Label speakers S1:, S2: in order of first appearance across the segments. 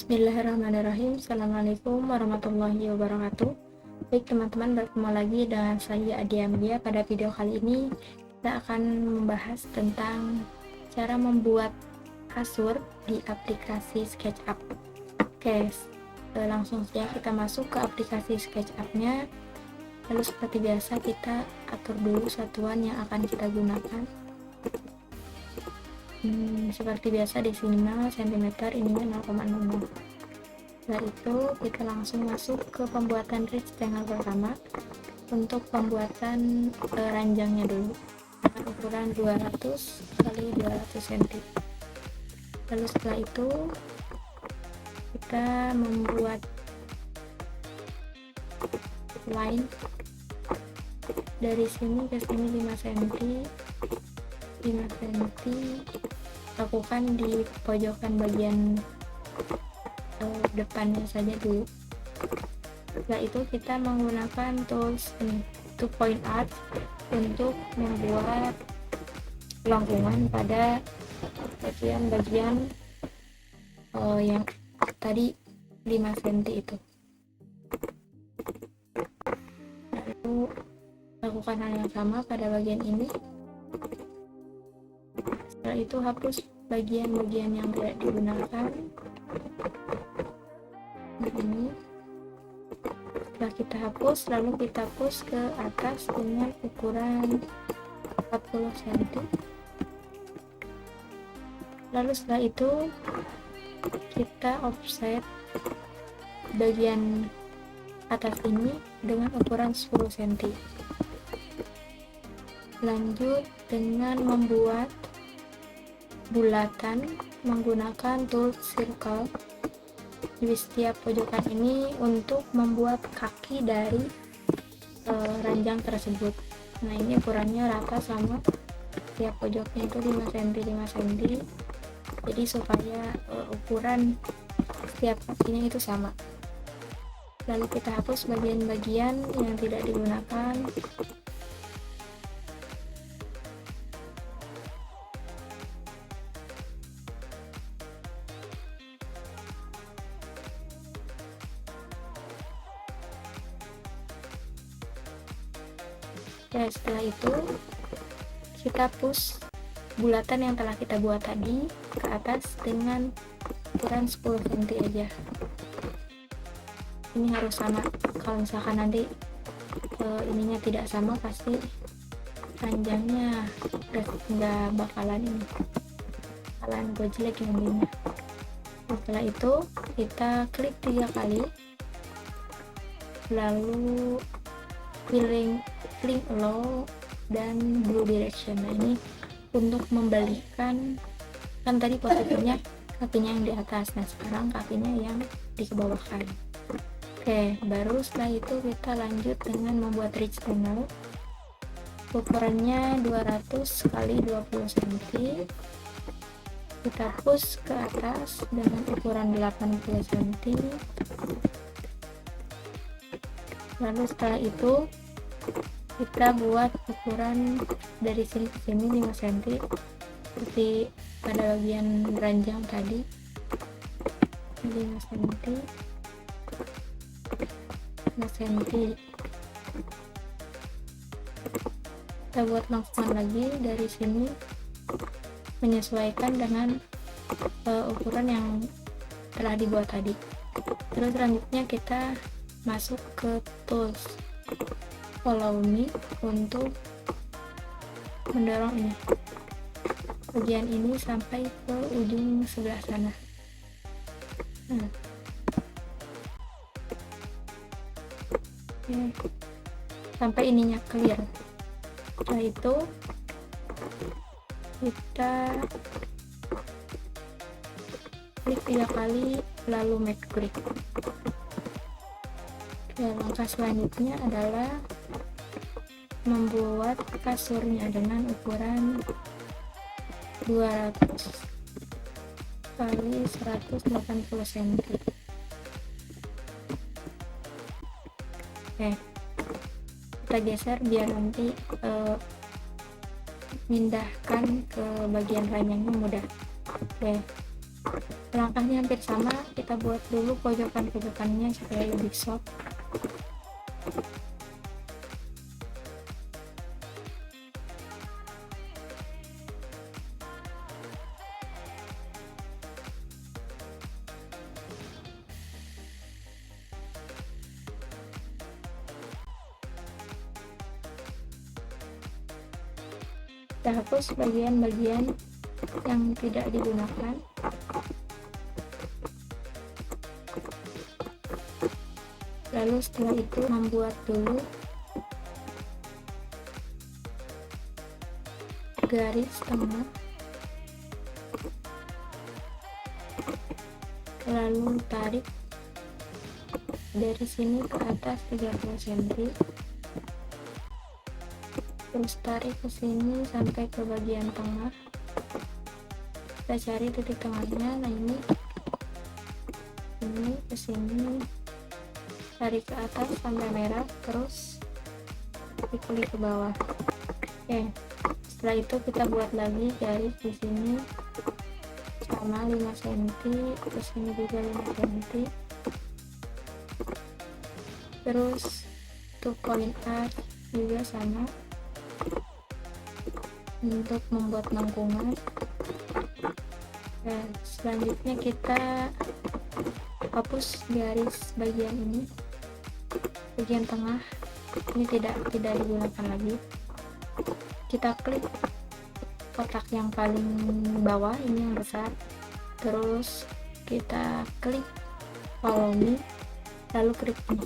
S1: Bismillahirrahmanirrahim. Assalamualaikum warahmatullahi wabarakatuh. Baik teman-teman, bertemu lagi dengan saya Adiambia. Pada video kali ini kita akan membahas tentang cara membuat kasur di aplikasi SketchUp. Oke, langsung saja kita masuk ke aplikasi SketchUp-nya. Lalu seperti biasa kita atur dulu satuan yang akan kita gunakan. Seperti biasa di sini 0 cm, ininya 0,00. Setelah itu kita langsung masuk ke pembuatan rectangle pertama. Untuk pembuatan ranjangnya dulu dengan ukuran 200 x 200 cm. Lalu setelah itu kita membuat line dari sini ke sini 5 cm, lakukan di pojokan bagian depannya saja dulu. Setelah itu kita menggunakan tools ini, 2 point art, untuk membuat lengkungan pada bagian-bagian yang tadi 5 cm itu. Lalu lakukan hal yang sama pada bagian ini. Setelah itu hapus bagian-bagian yang tidak digunakan. Ini setelah kita hapus, lalu kita push ke atas dengan ukuran 40 cm. Lalu setelah itu kita offset bagian atas ini dengan ukuran 10 cm. Lanjut dengan membuat bulatan menggunakan tool circle di setiap pojokan ini untuk membuat kaki dari ranjang tersebut. Nah, ini ukurannya rata sama setiap pojoknya itu 5 cm 5 cm. Jadi supaya ukuran setiap kakinya itu sama. Lalu kita hapus bagian-bagian yang tidak digunakan. Ya, setelah itu kita push bulatan yang telah kita buat tadi ke atas dengan ukuran 10 cm aja. Ini harus sama. Kalau misalkan nanti ininya tidak sama, pasti ranjangnya nggak bakalan gojlek nantinya. Setelah itu kita klik 3 kali, lalu pilih link low dan blue direction. Nah, ini untuk membalikan, kan tadi posisinya kakinya yang di atas, nah sekarang kakinya yang dikebawahkan. Oke, baru setelah itu kita lanjut dengan membuat rectangle. Ukurannya 200 x 20 cm. Kita push ke atas dengan ukuran 80 cm. Lalu setelah itu kita buat ukuran dari sini ke sini 5 cm seperti pada bagian ranjang tadi, 5 cm 5 cm. Kita buat lengkungan lagi dari sini menyesuaikan dengan ukuran yang telah dibuat tadi. Terus selanjutnya kita masuk ke tools follow me untuk mendorong ini bagian ini sampai ke ujung sebelah sana. Sampai ininya clear. Setelah itu kita klik 3 kali, lalu make click. Langkah selanjutnya adalah membuat kasurnya dengan ukuran 200 kali 180 cm. Oke, kita geser biar nanti pindahkan ke bagian ranjangnya mudah. Oke, Langkahnya hampir sama, kita buat dulu pojokan-pojokannya supaya lebih soft. Kita hapus bagian-bagian yang tidak digunakan. Lalu setelah itu membuat dulu garis tengah, lalu tarik dari sini ke atas 30 cm, terus tarik ke sini sampai ke bagian tengah. Kita cari titik tengahnya. Nah, ini ke sini, tarik ke atas sampai merah, terus dikulik ke bawah. Oke, setelah itu kita buat lagi garis di sini sama 5 cm, ke sini juga 5 cm. Terus untuk koin art juga sama, untuk membuat lengkungan. Nah, selanjutnya kita hapus garis bagian ini, bagian tengah ini tidak digunakan lagi. Kita klik kotak yang paling bawah ini yang besar, terus kita klik follow me, lalu klik ini.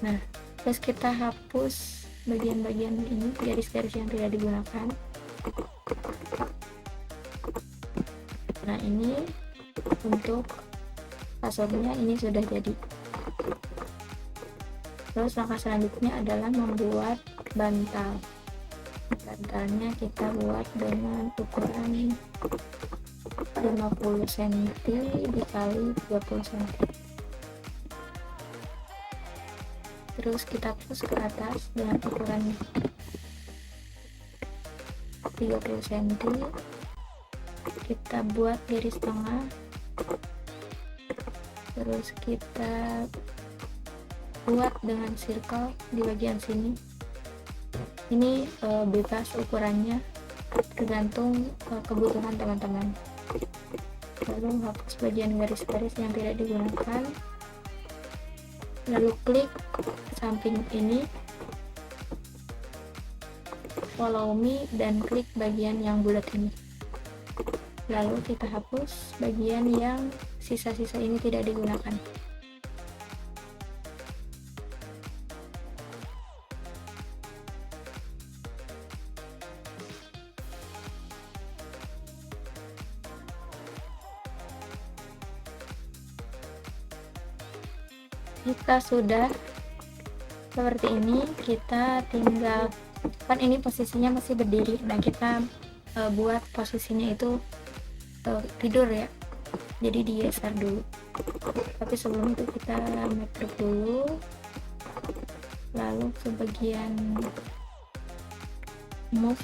S1: Nah, terus kita hapus bagian-bagian ini, garis-garis yang tidak digunakan. Nah, ini untuk kasurnya ini sudah jadi. Terus langkah selanjutnya adalah membuat bantal. Bantalnya kita buat dengan ukuran 50 cm dikali 30 cm. Terus kita terus ke atas dengan ukuran 30 cm. Kita buat garis tengah, terus kita buat dengan circle di bagian sini. Ini bebas ukurannya, tergantung kebutuhan teman-teman. Lalu hapus bagian garis-garis yang tidak digunakan, lalu klik samping ini, follow me, dan klik bagian yang bulat ini. Lalu kita hapus bagian yang sisa-sisa ini tidak digunakan. Jika sudah seperti ini, kita tinggal, kan ini posisinya masih berdiri. Nah, kita buat posisinya itu tidur ya, jadi digeser dulu. Tapi sebelum itu kita make dulu, lalu ke bagian move,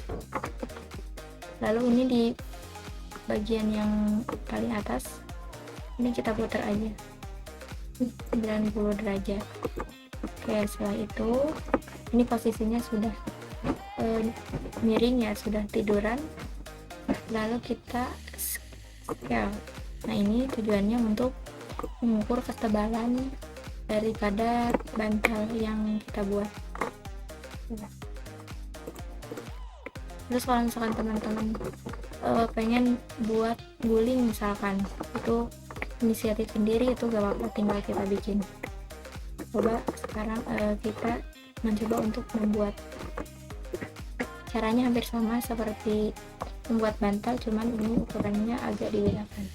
S1: lalu ini di bagian yang paling atas ini kita putar aja 90 derajat. Oke, setelah itu ini posisinya sudah miring ya, sudah tiduran. Lalu kita scale. Nah, ini tujuannya untuk mengukur ketebalan daripada bantal yang kita buat. Terus kalau misalkan teman-teman pengen buat guling misalkan, itu inisiatif sendiri, itu gak apa-apa, tinggal kita bikin. Coba sekarang kita mencoba untuk membuat. Caranya hampir sama seperti membuat bantal, cuman ini ukurannya agak dibedakan.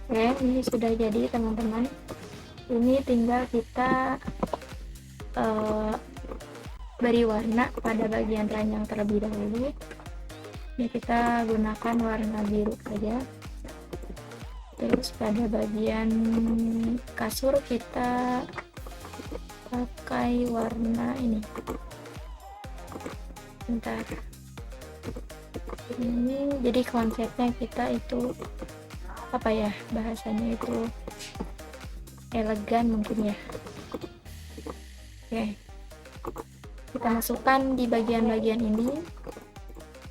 S1: Oke, ini sudah jadi teman-teman. Ini tinggal kita beri warna pada bagian ranjang terlebih dahulu. Ini kita gunakan warna biru saja. Terus pada bagian kasur kita pakai warna ini. Bentar. Ini jadi konsepnya kita itu apa ya, bahasanya itu elegan mungkin ya. Oke, kita masukkan di bagian-bagian ini,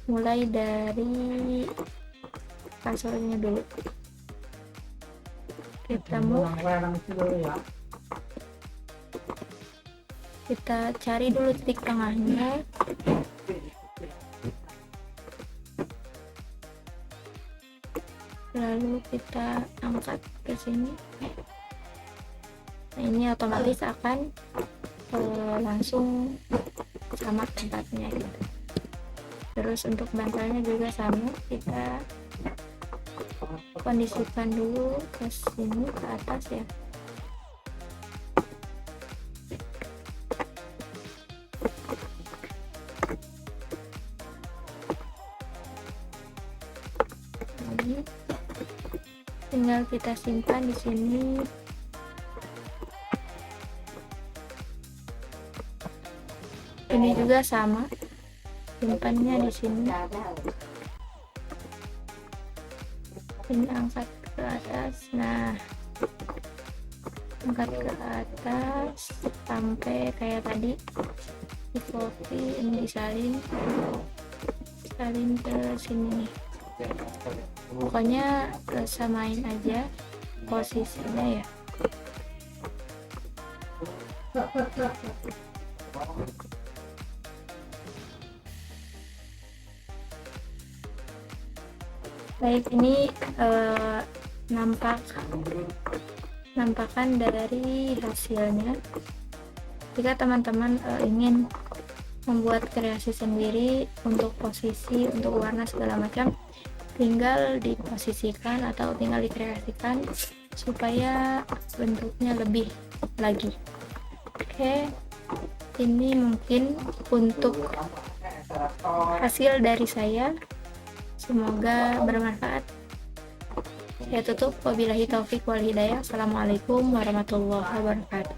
S1: mulai dari kasurnya dulu. Kita cari dulu titik tengahnya. Lalu kita angkat ke sini. Nah, ini otomatis akan langsung sama tempatnya gitu. Terus untuk bantalnya juga sama, kita kondisikan dulu ke sini, ke atas ya. Jadi tinggal kita simpan di sini. Ini juga sama, simpannya di sini. Ini angkat ke atas. Nah, angkat ke atas sampai kayak tadi di copy, ini disalin ke sini nih. Pokoknya samain aja posisinya ya. Baik, ini nampakan dari hasilnya. Jika teman-teman ingin membuat kreasi sendiri untuk posisi, untuk warna segala macam, tinggal diposisikan atau tinggal dikreasikan supaya bentuknya lebih lagi. Oke, ini mungkin untuk hasil dari saya. Semoga bermanfaat. Saya tutup, wabillahi taufik wal hidayah. Assalamualaikum warahmatullahi wabarakatuh.